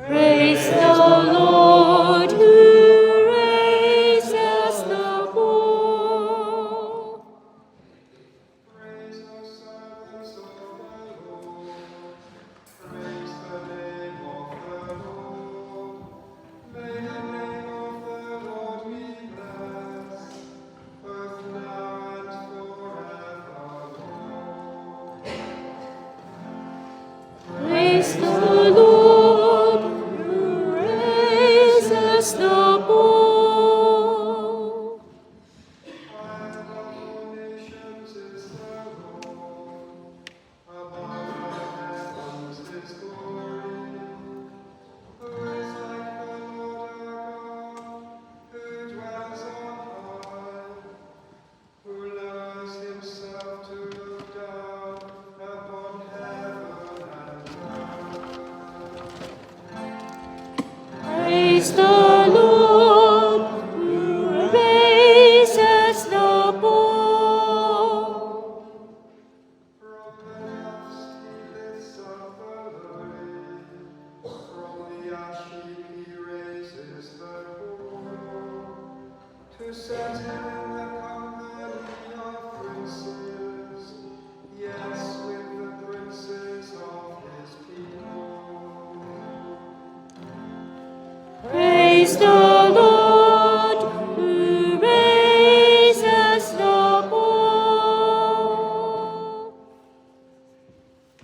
Praise the Lord who raises the poor. Praise the servants of the Lord. Praise the name of the Lord. May the name of the Lord be blessed, both now and forevermore. Praise the Lord who raises the poor. High above all nations is the Lord, above the heavens his glory. Who is like the Lord our God, who dwells on high, who lowers himself to look down upon heaven and earth? Praise the Lord who raises the poor. From the dust he lifts up the lowly, from the ash heap he raises the poor, to set him in the company of princes, yes, with the princes of his people. Praise